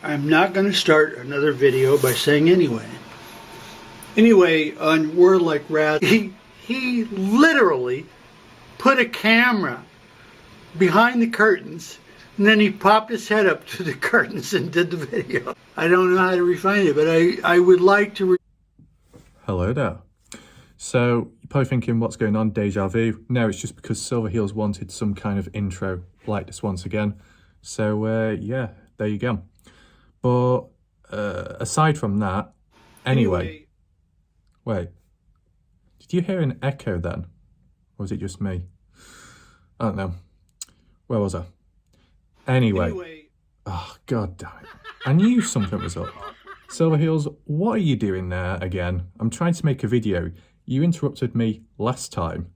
I'm not going to start another video by saying anyway. Anyway, on Word Like Rat, he literally put a camera behind the curtains, and then he popped his head up to the curtains and did the video. I don't know how to refine it, but I would like to... Hello there. So, you're probably thinking, what's going on, deja vu? No, it's just because Silverheals wanted some kind of intro like this once again. So, yeah, there you go. But, aside from that, anyway... Wait, did you hear an echo then? Or was it just me? I don't know. Where was I? Anyway. Oh, god damn it. I knew something was up. Silverheals, what are you doing there again? I'm trying to make a video. You interrupted me last time.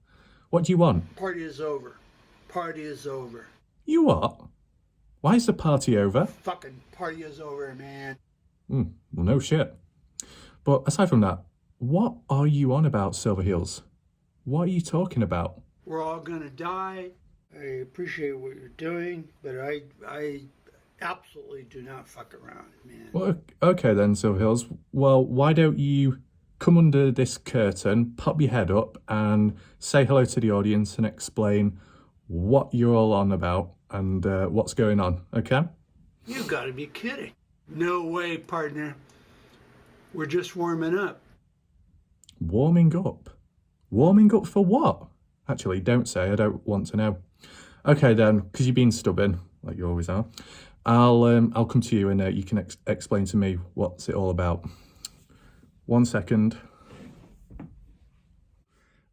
What do you want? Party is over. Party is over. You what? Why is the party over? Fucking party is over, man. Well, no shit. But aside from that, what are you on about, Silverheals? What are you talking about? We're all gonna die. I appreciate what you're doing, but I absolutely do not fuck around, man. Well, okay then, Silverheals. Well, why don't you come under this curtain, pop your head up, and say hello to the audience and explain what you're all on about and what's going on, okay? You gotta be kidding. No way, partner. We're just warming up. Warming up? Warming up for what? Actually, don't say, I don't want to know. Okay then, because you've been stubborn, like you always are, I'll come to you and you can explain to me what's it all about. 1 second.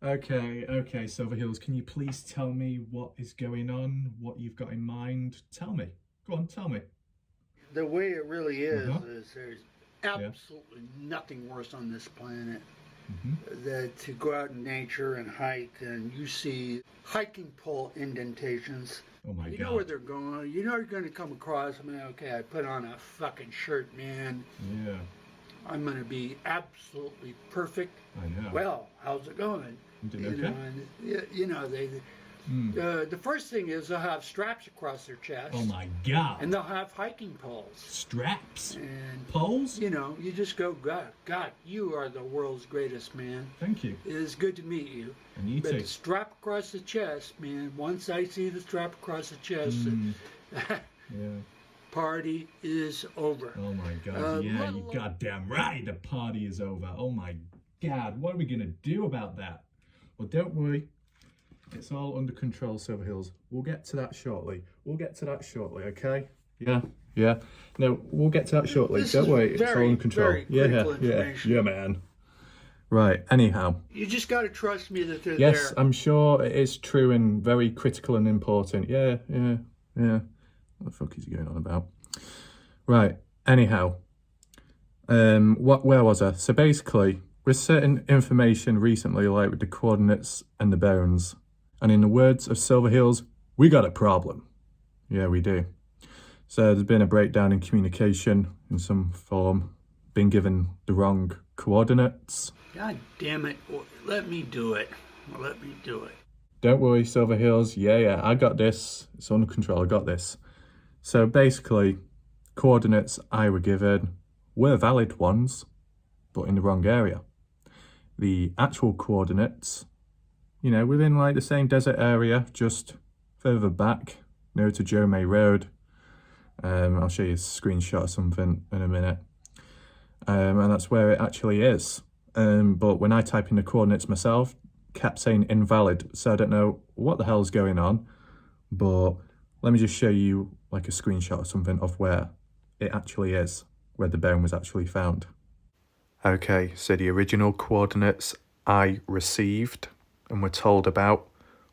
Okay, Silverheals, can you please tell me what is going on, what you've got in mind? Tell me. Go on, tell me. The way it really is there's absolutely nothing worse on this planet than to go out in nature and hike, and you see hiking pole indentations. Oh my God. You know where they're going. You know you're going to come across them. Okay, I put on a fucking shirt, man. Yeah. I'm going to be absolutely perfect. I know. Well, how's it going? You know, the first thing is they'll have straps across their chest. Oh my God. And they'll have hiking poles. Straps? And poles? You know, you just go, God, you are the world's greatest, man. Thank you. It is good to meet you. And you too. But the strap across the chest, man, once I see the strap across the chest, yeah. Party is over. Oh my God, yeah, you're goddamn right, the party is over. Oh my God, what are we going to do about that? Well, don't worry. It's all under control, Silverheals. We'll get to that shortly. Okay? Yeah. No, we'll get to that shortly. Don't worry, it's all under control. Yeah, man. Right, anyhow. You just got to trust me that they're there. Yes, I'm sure it is true and very critical and important. Yeah. What the fuck is he going on about? Right, anyhow. Where was I? So basically, with certain information recently, like with the coordinates and the bones, and in the words of Silverheals, we got a problem. Yeah, we do. So there's been a breakdown in communication in some form, been given the wrong coordinates. God damn it, let me do it. Don't worry, Silverheals. Yeah, I got this. It's under control, I got this. So basically, coordinates I were given were valid ones, but in the wrong area. The actual coordinates, you know, within like the same desert area, just further back, near to Joe May Road. I'll show you a screenshot or something in a minute. And that's where it actually is. But when I type in the coordinates myself, kept saying invalid. So I don't know what the hell's going on, but let me just show you like a screenshot or something of where it actually is, where the bone was actually found. Okay, so the original coordinates I received and were told about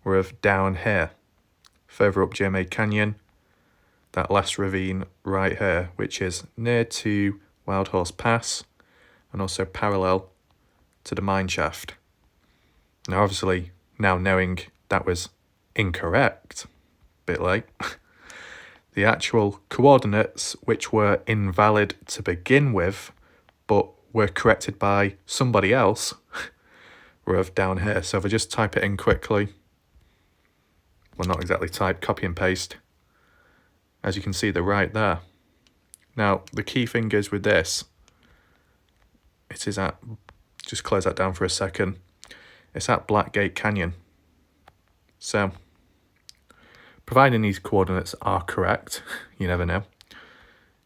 were of down here, further up JMA Canyon, that last ravine right here, which is near to Wild Horse Pass and also parallel to the mine shaft. Now obviously, now knowing that was incorrect, bit late, the actual coordinates, which were invalid to begin with, but were corrected by somebody else, were of down here. So if I just type it in quickly, well, not exactly type, copy and paste, as you can see, they're right there. Now, the key thing is with this, it is at, just close that down for a second, it's at Blackgate Canyon. So, providing these coordinates are correct, you never know,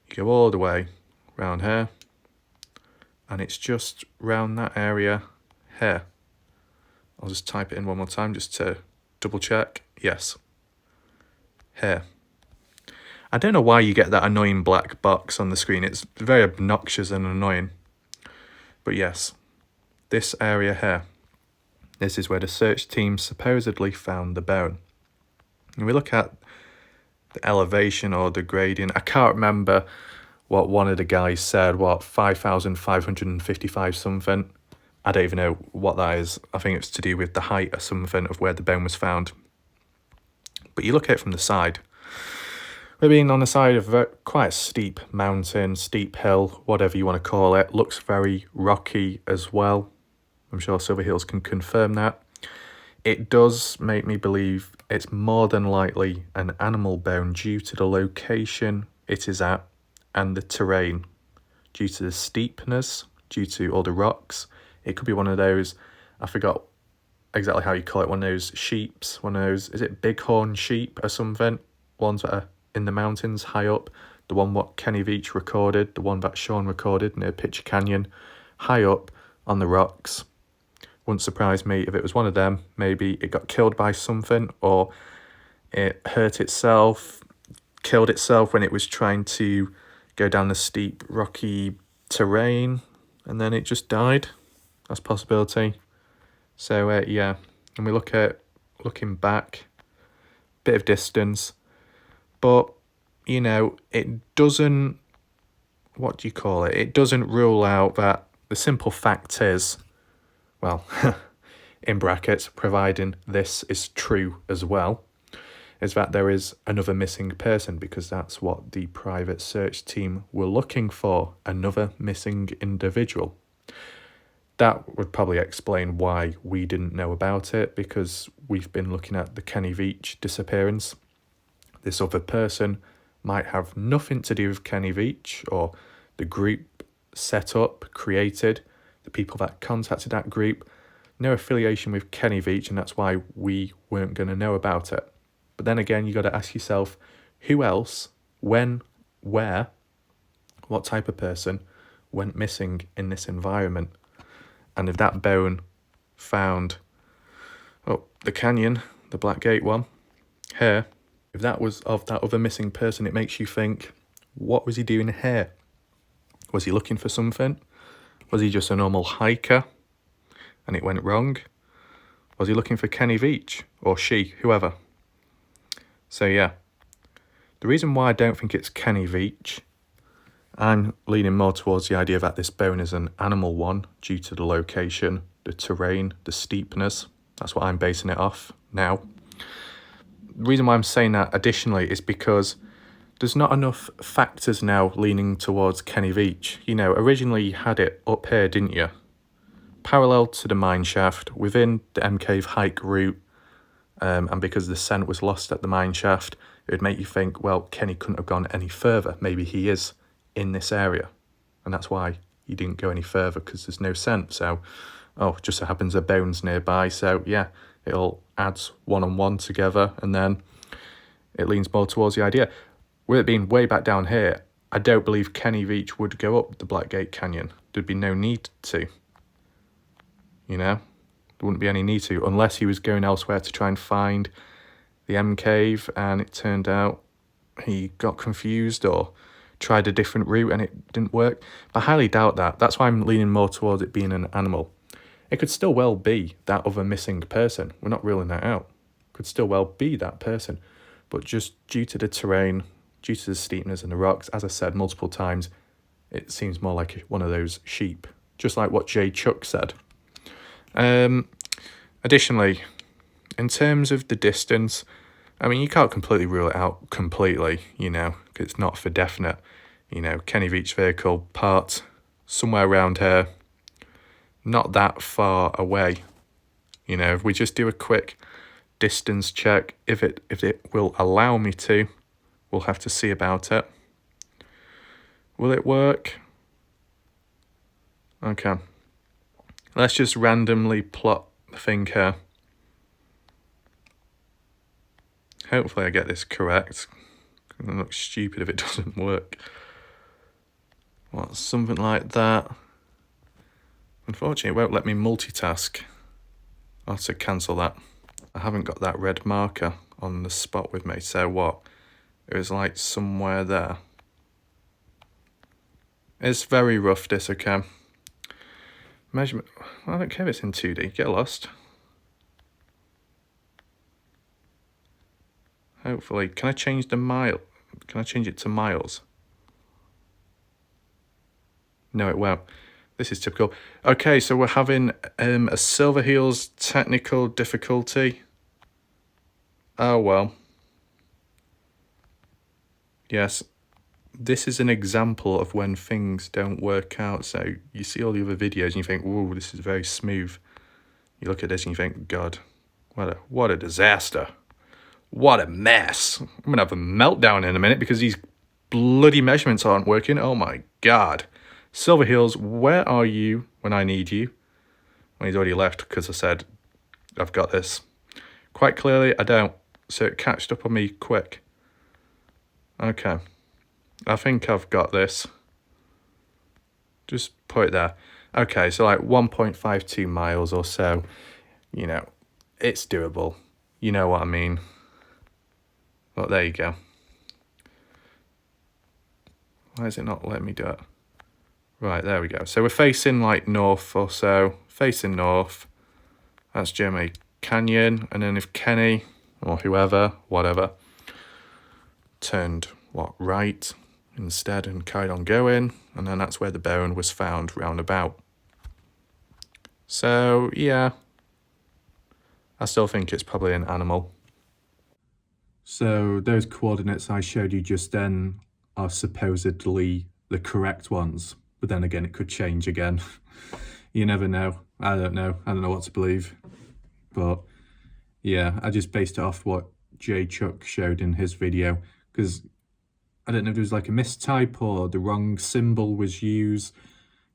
you go all the way around here, and it's just round that area here. I'll just type it in one more time just to double check. Yes, here. I don't know why you get that annoying black box on the screen. It's very obnoxious and annoying. But yes, this area here, this is where the search team supposedly found the bone. And we look at the elevation or the gradient. I can't remember what one of the guys said, what, 5,555 something. I don't even know what that is. I think it's to do with the height or something of where the bone was found. But you look at it from the side. We're being on the side of quite a steep mountain, steep hill, whatever you want to call it. Looks very rocky as well. I'm sure Silverheals can confirm that. It does make me believe it's more than likely an animal bone due to the location it is at and the terrain. Due to the steepness, due to all the rocks. It could be one of those, I forgot exactly how you call it, one of those sheeps, one of those, is it bighorn sheep or something? Ones that are in the mountains high up. The one what Kenny Veach recorded, the one that Sean recorded near Pitcher Canyon, high up on the rocks. Wouldn't surprise me if it was one of them. Maybe it got killed by something, or it hurt itself, killed itself when it was trying to go down the steep rocky terrain, and then it just died. That's a possibility. So yeah, and we look at looking back, bit of distance, but you know, it doesn't, what do you call it? It doesn't rule out that the simple fact is, well, in brackets, providing this is true as well, is that there is another missing person, because that's what the private search team were looking for, another missing individual. That would probably explain why we didn't know about it, because we've been looking at the Kenny Veach disappearance. This other person might have nothing to do with Kenny Veach or the group set up, created, the people that contacted that group, no affiliation with Kenny Veach, and that's why we weren't going to know about it. But then again, you got to ask yourself, who else, when, where, what type of person went missing in this environment? And if that bone found up the canyon, the Blackgate one, here, if that was of that other missing person, it makes you think, what was he doing here? Was he looking for something? Was he just a normal hiker and it went wrong? Was he looking for Kenny Veach, or she, whoever? So yeah, the reason why I don't think it's Kenny Veach, I'm leaning more towards the idea that this bone is an animal one due to the location, the terrain, the steepness. That's what I'm basing it off now. The reason why I'm saying that additionally is because there's not enough factors now leaning towards Kenny Veach. You know, originally you had it up here, didn't you? Parallel to the mine shaft, within the M Cave hike route, and because the scent was lost at the mine shaft, it would make you think, well, Kenny couldn't have gone any further. Maybe he is in this area, and that's why he didn't go any further, because there's no scent. So, oh, just so happens a bone's nearby. So yeah, it all adds one on one together, and then it leans more towards the idea. With it being way back down here, I don't believe Kenny Veach would go up the Blackgate Canyon. There'd be no need to. You know, there wouldn't be any need to, unless he was going elsewhere to try and find the M Cave, and it turned out he got confused or tried a different route and it didn't work. I highly doubt that. That's why I'm leaning more towards it being an animal. It could still well be that other missing person. We're not ruling that out. Could still well be that person. But just due to the terrain, due to the steepness and the rocks, as I said multiple times, it seems more like one of those sheep. Just like what Jay Chuck said. Additionally, in terms of the distance, I mean, you can't completely rule it out completely, you know, because it's not for definite. You know, Kenny Veach vehicle parked somewhere around here, not that far away. You know, if we just do a quick distance check, if it will allow me to, we'll have to see about it. Will it work? Okay. Let's just randomly plot the thing here. Hopefully I get this correct. It looks stupid if it doesn't work. What, something like that. Unfortunately, it won't let me multitask. I'll have to cancel that. I haven't got that red marker on the spot with me, so what? It was like somewhere there. It's very rough, this, okay? Measurement, I don't care if it's in 2D, get lost. Hopefully, can I change the mile? Can I change it to miles? No, it won't. This is typical. Okay, so we're having a Silverheals technical difficulty. Oh well. Yes, this is an example of when things don't work out. So you see all the other videos and you think, whoa, this is very smooth. You look at this and you think, God, what a disaster. What a mess. I'm going to have a meltdown in a minute because these bloody measurements aren't working. Oh my God. Silverheals, where are you when I need you? Well, he's already left because I said, I've got this. Quite clearly, I don't. So it catched up on me quick. Okay. I think I've got this. Just put it there. Okay, so like 1.52 miles or so. You know, it's doable. You know what I mean. Well, there you go. Why is it not letting me do it? Right, there we go. So we're facing like north or so. Facing north. That's Jeremy Canyon. And then if Kenny or whoever, whatever, turned, what, right instead and carried on going. And then that's where the bone was found roundabout. So, yeah. I still think it's probably an animal. So those coordinates I showed you just then are supposedly the correct ones. But then again, it could change again. You never know. I don't know. I don't know what to believe. But yeah, I just based it off what Chuck showed in his video. Because I don't know if there was like a mistype or the wrong symbol was used.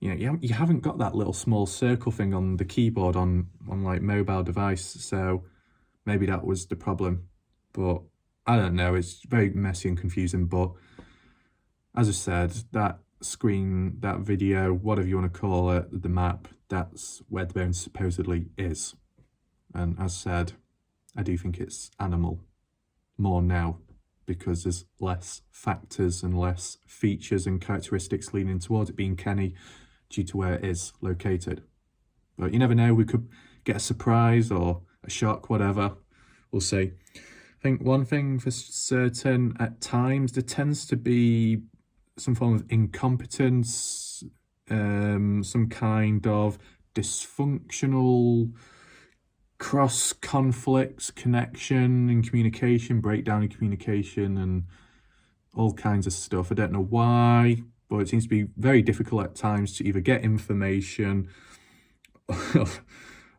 You know, you haven't got that little small circle thing on the keyboard on like mobile device. So maybe that was the problem. But I don't know. It's very messy and confusing. But as I said, that screen, that video, whatever you want to call it, the map, that's where the bone supposedly is. And as said, I do think it's animal more now because there's less factors and less features and characteristics leaning towards it being Kenny due to where it is located. But you never know, we could get a surprise or a shock, whatever. We'll see. I think one thing for certain, at times there tends to be some form of incompetence, some kind of dysfunctional cross-conflict connection in communication, breakdown in communication and all kinds of stuff. I don't know why, but it seems to be very difficult at times to either get information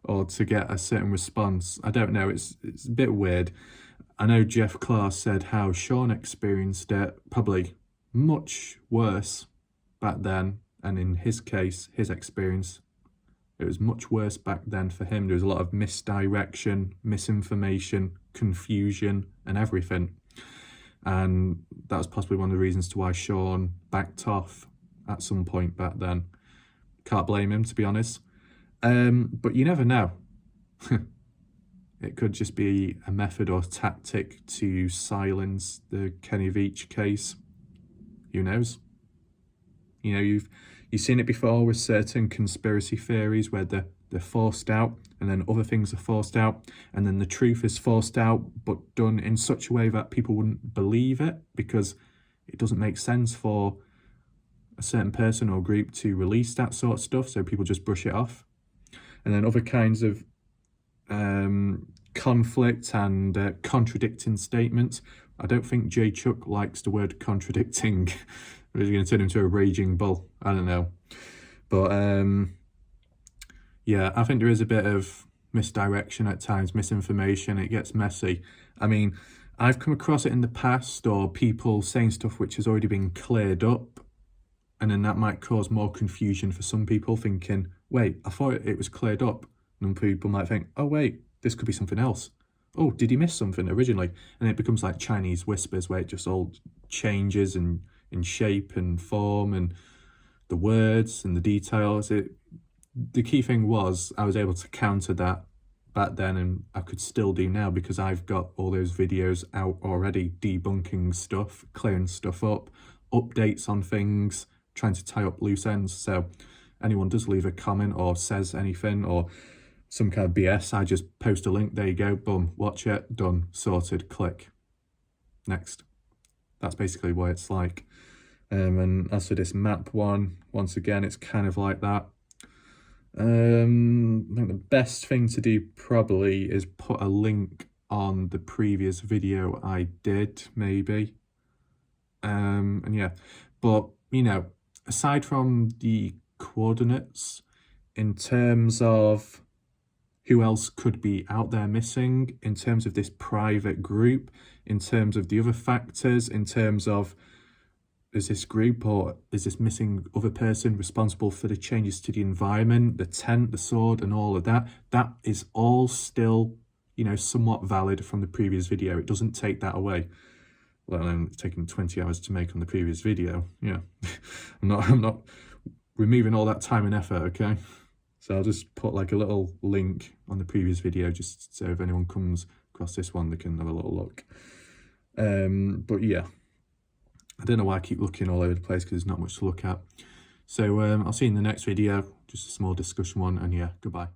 or to get a certain response. I don't know, it's a bit weird. I know Jeff Clark said how Sean experienced it, probably much worse back then, and in his case, his experience, it was much worse back then for him. There was a lot of misdirection, misinformation, confusion, and everything. And that was possibly one of the reasons to why Sean backed off at some point back then. Can't blame him, to be honest. But you never know. It could just be a method or tactic to silence the Kenny Veach case. Who knows? You know, you've seen it before with certain conspiracy theories where they're forced out and then other things are forced out and then the truth is forced out but done in such a way that people wouldn't believe it because it doesn't make sense for a certain person or group to release that sort of stuff, so people just brush it off. And then other kinds of conflict and contradicting statements. I don't think Chuck likes the word contradicting. He's going to turn into a raging bull. I don't know. But yeah, I think there is a bit of misdirection at times, misinformation. It gets messy. I mean, I've come across it in the past or people saying stuff which has already been cleared up And then that might cause more confusion for some people, thinking, wait, I thought it was cleared up. And people might think, oh wait, this could be something else. Oh, did he miss something originally? And it becomes like Chinese whispers, where it just all changes in shape and form and the words and the details. The key thing was I was able to counter that back then, and I could still do now, because I've got all those videos out already, debunking stuff, clearing stuff up, updates on things, trying to tie up loose ends. So anyone does leave a comment or says anything or some kind of BS, I just post a link, there you go, boom, watch it, done, sorted, click, next. That's basically what it's like. And as for this map one, once again, it's kind of like that. I think the best thing to do probably is put a link on the previous video I did, maybe. And yeah, but you know, aside from the coordinates, in terms of who else could be out there missing, in terms of this private group, in terms of the other factors, in terms of is this group or is this missing other person responsible for the changes to the environment, the tent, the sword and all of that, that is all still, you know, somewhat valid from the previous video. It doesn't take that away. Let alone taking 20 hours to make on the previous video. Yeah, I'm not removing all that time and effort, okay? So I'll just put like a little link on the previous video, just so if anyone comes across this one, they can have a little look. But yeah, I don't know why I keep looking all over the place, because there's not much to look at. So I'll see you in the next video, just a small discussion one, and yeah, goodbye.